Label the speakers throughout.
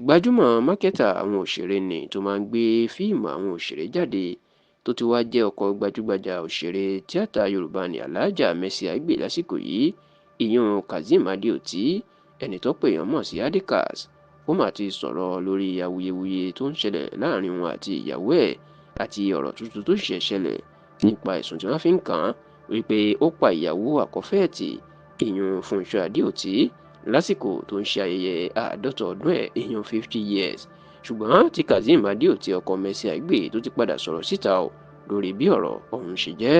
Speaker 1: Gbajúmọ̀ mákẹ́tà àwọn òṣèré ni tó máa ń gbé fíìmù àwọn òṣèré jáde tó ti wá jẹ́ ọkọ gbajúgbajà òṣèré tíátà Yorùbá ní Alhaja Mercy Aigbe lásìkò yìí, ìyún Kazeem Adeoti, ẹni tó pè èèyàn mọ̀ sí Adekaz. Ó mà ti sọ̀rọ̀ lórí awuyewuye tó ń ṣẹlẹ̀ láàrin wọn àti ìyàwó ẹ̀ àti ọ̀rọ̀ tuntun tó ṣẹ̀ṣẹ̀ ṣẹlẹ̀ nípa ẹ̀sùn tí wọ́n fi ń kàn án wípé ó pa ìyàwó àkọ́fẹ́ ẹ̀ tì, ìyún Fúnṣọ́ Adeoti, lásìkò tó ń ṣe ayẹyẹ 50 ọdún ẹ̀, ìyún 50 years. Ṣùgbọ́n tí Kazeem Adeoti ọkọ Mercy Aigbe tó ti padà sọ̀rọ̀ síta lórí bí ọ̀rọ̀ ọ̀hún ṣe jẹ́.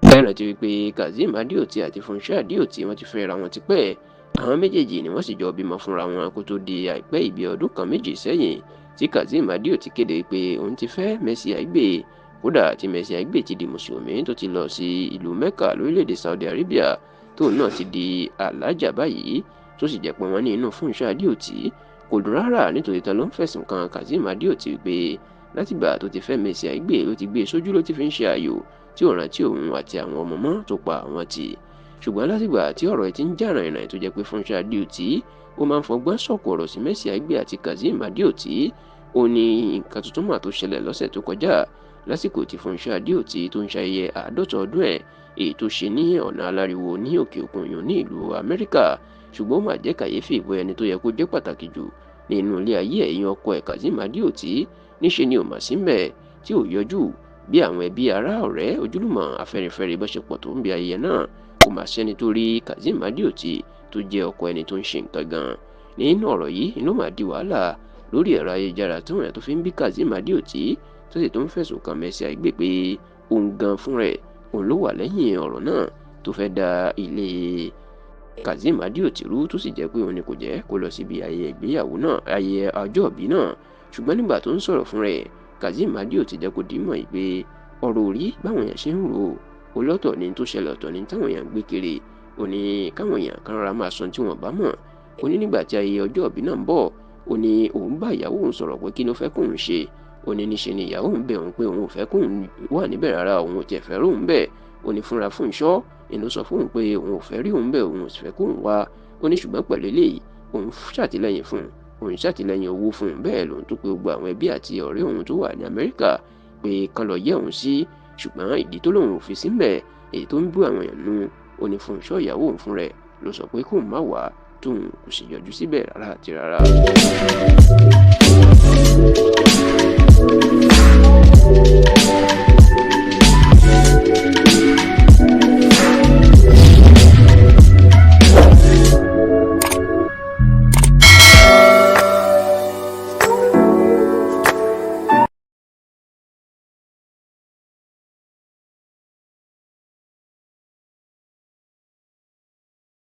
Speaker 1: Bẹ́ẹ̀ rántí wípé Kazeem Adeoti àti Fúnṣọ́ Adeoti wọ́n ti fẹ́ra wọn tipẹ́. Àwọn méjèèjì ni wọ́n sì jọ bímọ fúnra wọn kó tó di àìpẹ́ ìbí ọdún kan méjì sẹ́yìn tí Kazeem Adeoti kéde pé òun ti fẹ́ Mercy Aigbe. Kódà tí Mercy Aigbe ti di mùsùlùmí tó ti lọ sí ìlú Mecca lórílẹ̀‐èdè Saudi Arabia, tóun náà ti di Alhaja báyìí, tó sì jẹ́ pé wọ́n ní inú Fúnṣọ́ Adeoti kò dùn rárá nítorí tán ló ń fẹ̀sùn kan Kazeem Adeoti pé látìgbà tó ti fẹ́ Mercy Aigbe ló ti gbé sójú ló ti fi ń ṣe ààyò tí ò rántí òun àti àwọn ọmọ mọ́ tó pa àwọn tì. Ṣùgbọ́n látìgbà tí ọ̀rọ̀ ẹ̀ ti ń jà rìnrìn tó jẹ́ pé Fúnṣọ́ Adeoti ó máa ń fọgbọ́n sọ̀kò ọ̀rọ̀ sí Mercy Aigbe àti Kazeem Adeoti, ó ní nǹkan tuntun mà tó ṣẹlẹ̀ lọ́sẹ̀ tó kọjá lásìkò tí Fúnṣọ́ Adeoti tó ń ṣayẹyẹ 50 ọdún ẹ̀ èyí tó ṣe ní ọ̀nà aláriwo ní òkè òkun yòó ní ìlú Amẹ́ríkà. Ṣùgbọ́n ó mà jẹ́ kàyéfì ìbò ẹni tó yẹ kó jẹ́ pàtàkì jù nínú ilé ayé ẹ̀yìn ọkọ ẹ̀ Kazeem Adeoti níṣe ni ò mà sí ńbẹ̀ tí ò yọjú bí àwọn ẹbí ará ọ̀rẹ́ ojúlùmọ̀ afẹ́nifẹ́re bó ṣe pọ̀ tó ń bi ayẹyẹ náà. Kò mà sẹ́ni tó rí Kazeem Adeoti tó jẹ́ ọkọ ẹni tó ń ṣe nǹkan gan. Nínú ọ̀rọ̀ yìí ló mà di wàhálà lórí ẹ̀rọ ayélujára tí wọ́n yàn tó fi ń bí Kazeem Adeoti tó sì tó ń fẹ̀sùn kan Mercy Aigbe pé òun gan fún rẹ̀ òun ló wà lẹ́yìn ọ̀rọ̀ náà tó fẹ́ da ilé Kazeem Adeoti rú, tó sì jẹ́ pé òun ni kò jẹ́ kó lọ síbi ayẹyẹ ìgbéyàwó náà, ayẹyẹ ọjọ́ ìbí náà. Ṣùgbọ́n nígbà tó ń sọ̀rọ̀ fún rẹ̀, Kazeem Adeoti jẹ́ kó dìímọ̀ pé ọ̀rọ̀ orí báwọn èèyàn ṣe ń rò ó lọ́tọ̀ ní tó ṣẹlẹ̀, ọ̀tọ̀ ní táwọn èèyàn gbé kiri. Ó ní káwọn èèyàn kan rárá máa sọ tí wọ́n bá mọ̀. Ó ní nígbà tí ayẹyẹ ọjọ́ ìbí náà ń bọ̀, ó ní òun bá ìyàwó òun sọ̀rọ̀ pé kí ló fẹ́ kóun ṣe. Ó ní níṣe ni ìyàwó òun bẹ̀ òun pé òun ò fẹ́ kóun wà níbẹ̀ rárá, òun ò tiẹ̀ fẹ́ rí òun bẹ̀. Ó ní fúnra Fúnṣọ́ inú sọ fún òun pé òun ò fẹ́ rí òun bẹ̀, òun ò sì fẹ́ kóun wá. Ó ní ṣùgbọ́n pẹ̀lú eléyìí òun ṣàtìlẹ́yìn fún òun ṣàtìlẹ́yìn owó fún un, bẹ́ẹ̀ lòun tó pe gbogbo àwọn ẹbí àti ọ̀rẹ́ òun tó wà ní Amẹ́ríkà pé kán lọ yẹ̀ òun sí. Ṣùgbọ́n ìdí tó lòun ò fi síbẹ̀ èyí tó ń bú àwọn èèyàn nú, ó ní Fúnṣọ́ ìyàwó òun fún rẹ̀ ló sọ pé kóun má wá, tóun kò sì yọjú síbẹ̀ rárá àti rárá.